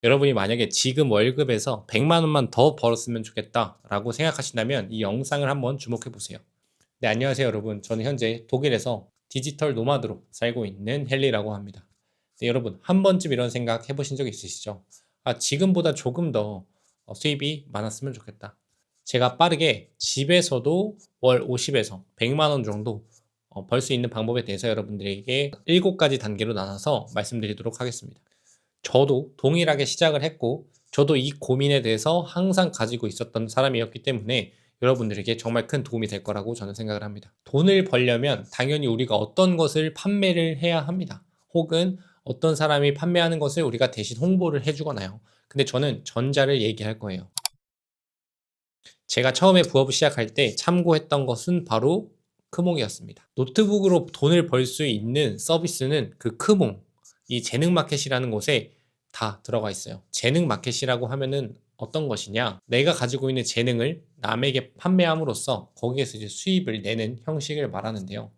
여러분이 만약에 지금 월급에서 100만 원만 더 벌었으면 좋겠다라고 생각하신다면 이 영상을 한번 주목해 보세요. 네, 안녕하세요, 여러분. 저는 현재 독일에서 디지털 노마드로 살고 있는 헨리라고 합니다. 네, 여러분, 한 번쯤 이런 생각 해보신 적 있으시죠? 지금보다 조금 더 수입이 많았으면 좋겠다. 제가 빠르게 집에서도 월 50에서 100만 원 정도 벌 수 있는 방법에 대해서 여러분들에게 7가지 단계로 나눠서 말씀드리도록 하겠습니다. 저도 동일하게 시작을 했고, 저도 이 고민에 대해서 항상 가지고 있었던 사람이었기 때문에 여러분들에게 정말 큰 도움이 될 거라고 저는 생각을 합니다. 돈을 벌려면 당연히 우리가 어떤 것을 판매를 해야 합니다. 혹은 어떤 사람이 판매하는 것을 우리가 대신 홍보를 해주거나요. 근데 저는 전자를 얘기할 거예요. 제가 처음에 부업을 시작할 때 참고했던 것은 바로 크몽이었습니다. 노트북으로 돈을 벌 수 있는 서비스는 그 크몽, 이 재능마켓이라는 곳에 다 들어가 있어요. 재능마켓이라고 하면은 어떤 것이냐? 내가 가지고 있는 재능을 남에게 판매함으로써 거기에서 이제 수입을 내는 형식을 말하는데요.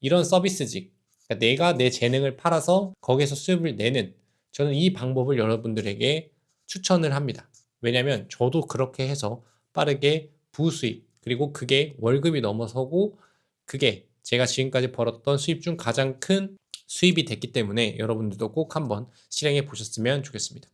이런 서비스직, 그러니까 내가 내 재능을 팔아서 거기에서 수입을 내는, 저는 이 방법을 여러분들에게 추천을 합니다. 왜냐면 저도 그렇게 해서 빠르게 부수입, 그리고 그게 월급이 넘어서고 그게 제가 지금까지 벌었던 수입 중 가장 큰 수입이 됐기 때문에 여러분들도 꼭 한번 실행해 보셨으면 좋겠습니다.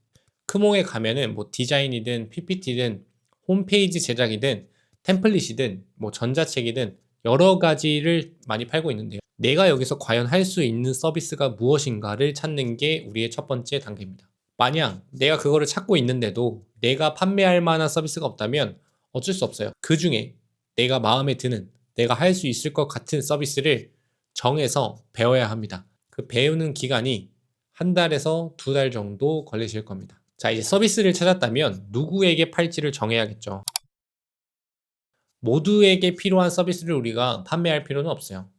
크몽에 가면은 뭐 디자인이든 PPT든 홈페이지 제작이든 템플릿이든 뭐 전자책이든 여러 가지를 많이 팔고 있는데요. 내가 여기서 과연 할 수 있는 서비스가 무엇인가를 찾는 게 우리의 첫 번째 단계입니다. 만약 내가 그거를 찾고 있는데도 내가 판매할 만한 서비스가 없다면 어쩔 수 없어요. 그 중에 내가 마음에 드는, 내가 할 수 있을 것 같은 서비스를 정해서 배워야 합니다. 그 배우는 기간이 한 달에서 2달 정도 걸리실 겁니다. 자, 이제 서비스를 찾았다면 누구에게 팔지를 정해야겠죠. 모두에게 필요한 서비스를 우리가 판매할 필요는 없어요.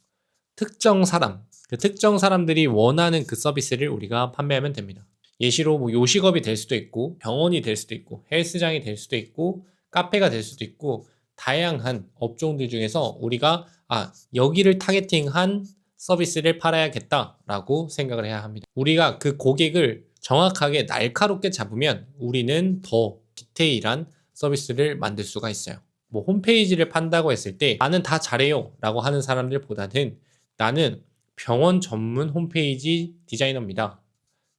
특정 사람, 그 특정 사람들이 원하는 그 서비스를 우리가 판매하면 됩니다. 예시로 뭐 요식업이 될 수도 있고, 병원이 될 수도 있고, 헬스장이 될 수도 있고, 카페가 될 수도 있고, 다양한 업종들 중에서 우리가 여기를 타겟팅한 서비스를 팔아야겠다라고 생각을 해야 합니다. 우리가 그 고객을 정확하게 날카롭게 잡으면 우리는 더 디테일한 서비스를 만들 수가 있어요. 뭐 홈페이지를 판다고 했을 때 나는 다 잘해요 라고 하는 사람들보다는 나는 병원 전문 홈페이지 디자이너입니다.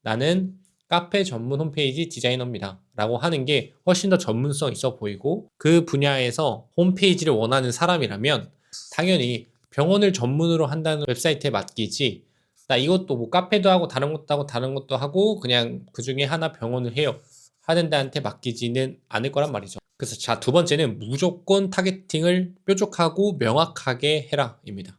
나는 카페 전문 홈페이지 디자이너입니다. 라고 하는 게 훨씬 더 전문성 있어 보이고 그 분야에서 홈페이지를 원하는 사람이라면 당연히 병원을 전문으로 한다는 웹사이트에 맡기지 나 이것도 뭐 카페도 하고 다른 것도 하고 다른 것도 하고 그냥 그 중에 하나 병원을 해요. 하는 데한테 맡기지는 않을 거란 말이죠. 그래서 자, 두 번째는 무조건 타겟팅을 뾰족하고 명확하게 해라 입니다.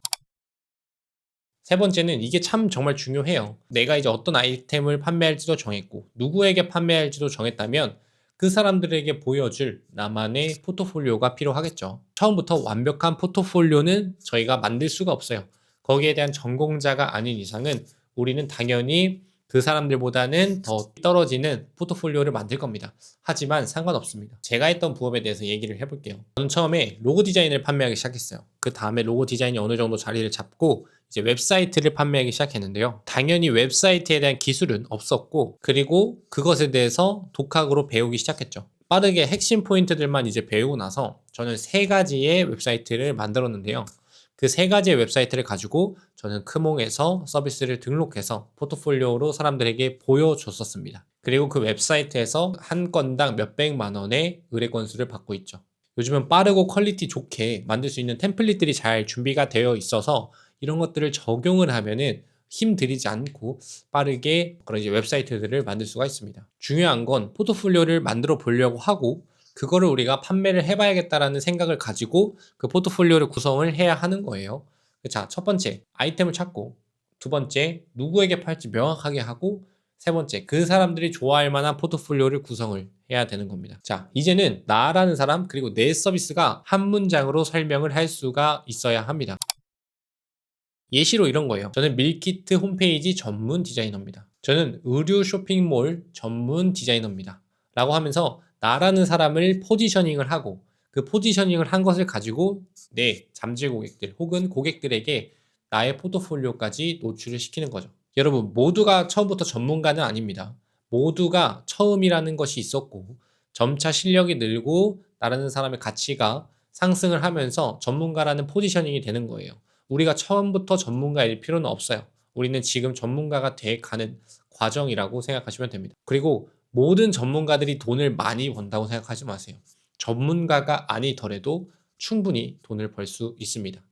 세 번째는 이게 참 정말 중요해요. 내가 이제 어떤 아이템을 판매할지도 정했고 누구에게 판매할지도 정했다면 그 사람들에게 보여줄 나만의 포트폴리오가 필요하겠죠. 처음부터 완벽한 포트폴리오는 저희가 만들 수가 없어요. 거기에 대한 전공자가 아닌 이상은 우리는 당연히 그 사람들보다는 더 떨어지는 포트폴리오를 만들 겁니다. 하지만 상관없습니다. 제가 했던 부업에 대해서 얘기를 해볼게요. 저는 처음에 로고 디자인을 판매하기 시작했어요. 그 다음에 로고 디자인이 어느 정도 자리를 잡고 이제 웹사이트를 판매하기 시작했는데요. 당연히 웹사이트에 대한 기술은 없었고 그리고 그것에 대해서 독학으로 배우기 시작했죠. 빠르게 핵심 포인트들만 이제 배우고 나서 저는 3가지의 웹사이트를 만들었는데요. 그 3가지의 웹사이트를 가지고 저는 크몽에서 서비스를 등록해서 포트폴리오로 사람들에게 보여줬었습니다. 그리고 그 웹사이트에서 한 건당 몇백만 원의 의뢰 건수를 받고 있죠. 요즘은 빠르고 퀄리티 좋게 만들 수 있는 템플릿들이 잘 준비가 되어 있어서 이런 것들을 적용을 하면은 힘 들이지 않고 빠르게 그런 이제 웹사이트들을 만들 수가 있습니다. 중요한 건 포트폴리오를 만들어 보려고 하고 그거를 우리가 판매를 해봐야겠다라는 생각을 가지고 그 포트폴리오를 구성을 해야 하는 거예요. 자, 첫 번째, 아이템을 찾고, 두 번째, 누구에게 팔지 명확하게 하고, 세 번째, 그 사람들이 좋아할 만한 포트폴리오를 구성을 해야 되는 겁니다. 자, 이제는 나라는 사람, 그리고 내 서비스가 한 문장으로 설명을 할 수가 있어야 합니다. 예시로 이런 거예요. 저는 밀키트 홈페이지 전문 디자이너입니다. 저는 의류 쇼핑몰 전문 디자이너입니다. 라고 하면서 나라는 사람을 포지셔닝을 하고 그 포지셔닝을 한 것을 가지고 내 잠재 고객들 혹은 고객들에게 나의 포트폴리오까지 노출을 시키는 거죠. 여러분 모두가 처음부터 전문가는 아닙니다. 모두가 처음이라는 것이 있었고 점차 실력이 늘고 나라는 사람의 가치가 상승을 하면서 전문가라는 포지셔닝이 되는 거예요. 우리가 처음부터 전문가일 필요는 없어요. 우리는 지금 전문가가 돼 가는 과정이라고 생각하시면 됩니다. 그리고 모든 전문가들이 돈을 많이 번다고 생각하지 마세요. 전문가가 아니더라도 충분히 돈을 벌 수 있습니다.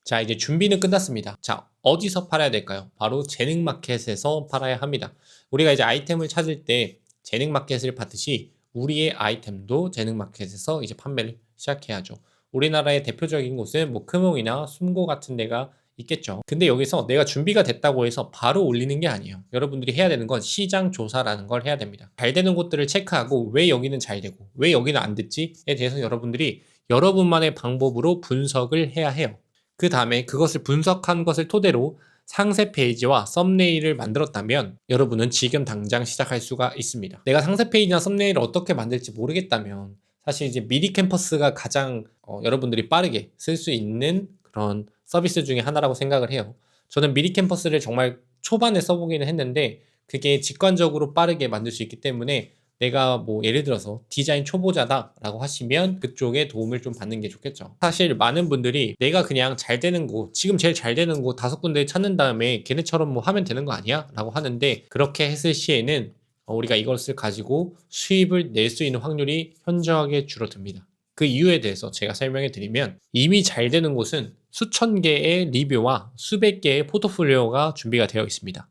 자, 이제 준비는 끝났습니다. 자, 어디서 팔아야 될까요? 바로 재능마켓에서 팔아야 합니다. 우리가 이제 아이템을 찾을 때 재능마켓을 받듯이 우리의 아이템도 재능마켓에서 이제 판매를 시작해야죠. 우리나라의 대표적인 곳은 뭐 크몽이나 숨고 같은 데가 있겠죠. 근데 여기서 내가 준비가 됐다고 해서 바로 올리는 게 아니에요. 여러분들이 해야 되는 건 시장 조사라는 걸 해야 됩니다. 잘 되는 곳들을 체크하고 왜 여기는 잘 되고 왜 여기는 안 됐지에 대해서 여러분들이 여러분만의 방법으로 분석을 해야 해요. 그 다음에 그것을 분석한 것을 토대로 상세 페이지와 썸네일을 만들었다면 여러분은 지금 당장 시작할 수가 있습니다. 내가 상세 페이지나 썸네일을 어떻게 만들지 모르겠다면 사실 이제 미리 캠퍼스가 가장 여러분들이 빠르게 쓸 수 있는 그런 서비스 중에 하나라고 생각을 해요. 저는 미리 캠퍼스를 정말 초반에 써보기는 했는데 그게 직관적으로 빠르게 만들 수 있기 때문에 내가 뭐 예를 들어서 디자인 초보자다라고 하시면 그쪽에 도움을 좀 받는 게 좋겠죠. 사실 많은 분들이 내가 그냥 잘 되는 곳, 지금 제일 잘 되는 곳 5군데 찾는 다음에 걔네처럼 뭐 하면 되는 거 아니야? 라고 하는데 그렇게 했을 시에는 우리가 이것을 가지고 수입을 낼 수 있는 확률이 현저하게 줄어듭니다. 그 이유에 대해서 제가 설명해 드리면 이미 잘 되는 곳은 수천 개의 리뷰와 수백 개의 포트폴리오가 준비가 되어 있습니다.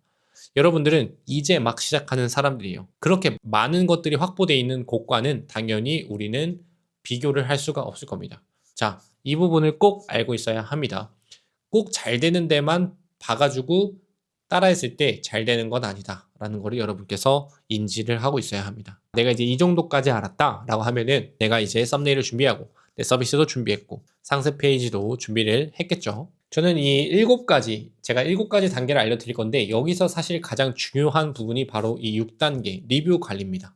여러분들은 이제 막 시작하는 사람들이에요. 그렇게 많은 것들이 확보되어 있는 곳과는 당연히 우리는 비교를 할 수가 없을 겁니다. 자, 이 부분을 꼭 알고 있어야 합니다. 꼭 잘 되는 데만 봐가지고 따라했을 때 잘 되는 건 아니다 라는 거를 여러분께서 인지를 하고 있어야 합니다. 내가 이제 이 정도까지 알았다 라고 하면은 내가 이제 썸네일을 준비하고 내 서비스도 준비했고 상세 페이지도 준비를 했겠죠. 저는 이 7가지, 제가 7가지 단계를 알려드릴 건데 여기서 사실 가장 중요한 부분이 바로 이 6단계 리뷰 관리입니다.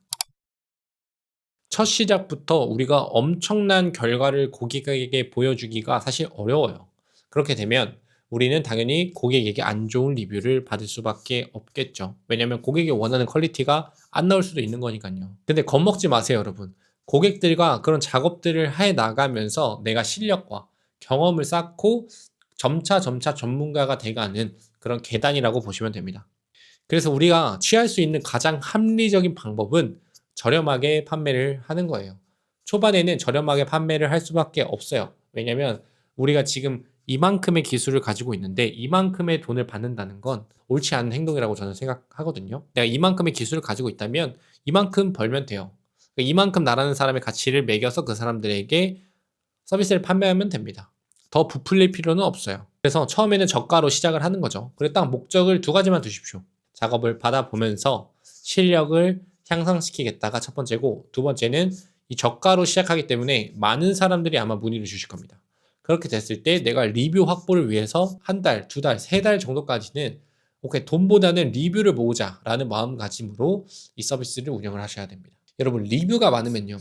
첫 시작부터 우리가 엄청난 결과를 고객에게 보여주기가 사실 어려워요. 그렇게 되면 우리는 당연히 고객에게 안 좋은 리뷰를 받을 수밖에 없겠죠. 왜냐면 고객이 원하는 퀄리티가 안 나올 수도 있는 거니까요. 근데 겁먹지 마세요, 여러분. 고객들과 그런 작업들을 해 나가면서 내가 실력과 경험을 쌓고 점차 전문가가 돼가는 그런 계단이라고 보시면 됩니다. 그래서 우리가 취할 수 있는 가장 합리적인 방법은 저렴하게 판매를 하는 거예요. 초반에는 저렴하게 판매를 할 수밖에 없어요. 왜냐면 우리가 지금 이만큼의 기술을 가지고 있는데 이만큼의 돈을 받는다는 건 옳지 않은 행동이라고 저는 생각하거든요. 내가 이만큼의 기술을 가지고 있다면 이만큼 벌면 돼요. 이만큼 나라는 사람의 가치를 매겨서 그 사람들에게 서비스를 판매하면 됩니다. 더 부풀릴 필요는 없어요. 그래서 처음에는 저가로 시작을 하는 거죠. 그리고 딱 목적을 2가지만 두십시오. 작업을 받아보면서 실력을 향상시키겠다가 첫 번째고, 두 번째는 이 저가로 시작하기 때문에 많은 사람들이 아마 문의를 주실 겁니다. 그렇게 됐을 때 내가 리뷰 확보를 위해서 한 달, 2달, 3달 정도까지는 오케이, 돈보다는 리뷰를 모으자라는 마음가짐으로 이 서비스를 운영을 하셔야 됩니다. 여러분, 리뷰가 많으면요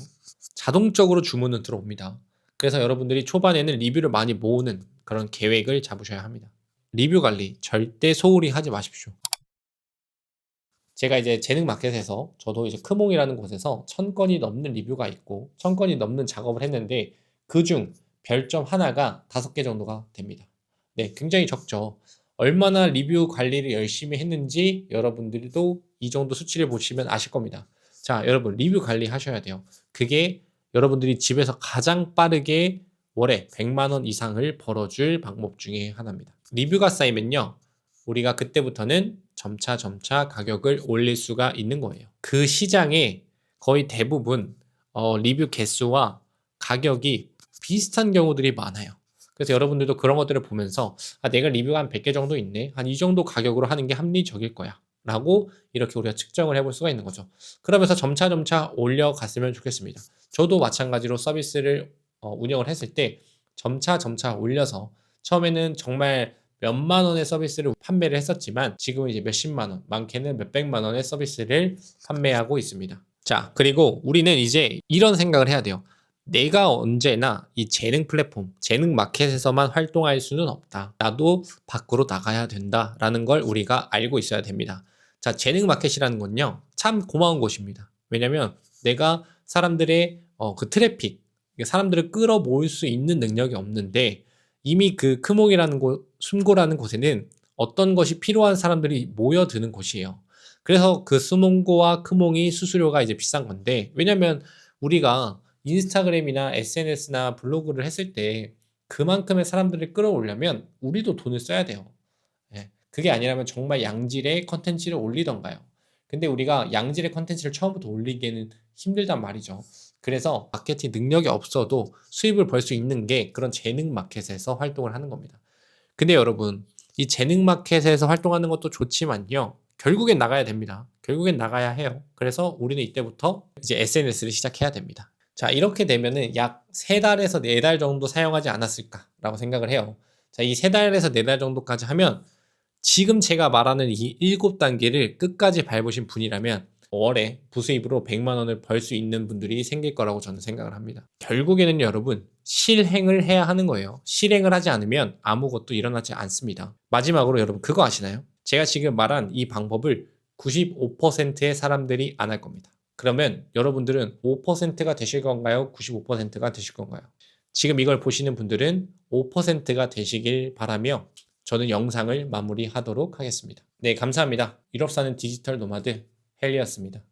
자동적으로 주문은 들어옵니다. 그래서 여러분들이 초반에는 리뷰를 많이 모으는 그런 계획을 잡으셔야 합니다. 리뷰 관리 절대 소홀히 하지 마십시오. 제가 이제 재능마켓에서 저도 이제 크몽이라는 곳에서 1000건이 넘는 리뷰가 있고 1000건이 넘는 작업을 했는데 그중 별점 하나가 5개 정도가 됩니다. 네, 굉장히 적죠. 얼마나 리뷰 관리를 열심히 했는지 여러분들도 이 정도 수치를 보시면 아실 겁니다. 자, 여러분 리뷰 관리 하셔야 돼요. 그게 여러분들이 집에서 가장 빠르게 월에 100만 원 이상을 벌어줄 방법 중에 하나입니다. 리뷰가 쌓이면요, 우리가 그때부터는 점차 가격을 올릴 수가 있는 거예요. 그 시장에 거의 대부분 리뷰 개수와 가격이 비슷한 경우들이 많아요. 그래서 여러분들도 그런 것들을 보면서 내가 리뷰가 한 100개 정도 있네, 한 이 정도 가격으로 하는 게 합리적일 거야 라고 이렇게 우리가 측정을 해볼 수가 있는 거죠. 그러면서 점차 올려갔으면 좋겠습니다. 저도 마찬가지로 서비스를 운영을 했을 때 점차 올려서 처음에는 정말 몇만 원의 서비스를 판매를 했었지만 지금은 이제 몇십만 원, 많게는 몇백만 원의 서비스를 판매하고 있습니다. 자, 그리고 우리는 이제 이런 생각을 해야 돼요. 내가 언제나 이 재능 플랫폼, 재능 마켓에서만 활동할 수는 없다. 나도 밖으로 나가야 된다라는 걸 우리가 알고 있어야 됩니다. 자, 재능 마켓이라는 건요, 참 고마운 곳입니다. 왜냐면 내가 사람들의 그 트래픽, 사람들을 끌어모을 수 있는 능력이 없는데 이미 그 크몽이라는 곳, 숨고라는 곳에는 어떤 것이 필요한 사람들이 모여드는 곳이에요. 그래서 그 수몽고와 크몽이 수수료가 이제 비싼 건데, 왜냐면 우리가 인스타그램이나 SNS나 블로그를 했을 때 그만큼의 사람들을 끌어오려면 우리도 돈을 써야 돼요. 예. 그게 아니라면 정말 양질의 컨텐츠를 올리던가요. 근데 우리가 양질의 컨텐츠를 처음부터 올리기에는 힘들단 말이죠. 그래서 마케팅 능력이 없어도 수입을 벌 수 있는 게 그런 재능 마켓에서 활동을 하는 겁니다. 근데 여러분, 이 재능 마켓에서 활동하는 것도 좋지만요, 결국엔 나가야 됩니다. 결국엔 나가야 해요. 그래서 우리는 이때부터 이제 SNS를 시작해야 됩니다. 자, 이렇게 되면은 약 3달에서 4달 정도 사용하지 않았을까라고 생각을 해요. 자, 이 3달에서 4달 정도까지 하면 지금 제가 말하는 이 7단계를 끝까지 밟으신 분이라면 월에 부수입으로 100만 원을 벌 수 있는 분들이 생길 거라고 저는 생각을 합니다. 결국에는 여러분, 실행을 해야 하는 거예요. 실행을 하지 않으면 아무것도 일어나지 않습니다. 마지막으로 여러분, 그거 아시나요? 제가 지금 말한 이 방법을 95%의 사람들이 안 할 겁니다. 그러면 여러분들은 5%가 되실 건가요? 95%가 되실 건가요? 지금 이걸 보시는 분들은 5%가 되시길 바라며 저는 영상을 마무리하도록 하겠습니다. 네, 감사합니다. 유럽 사는 디지털 노마드 헬리였습니다.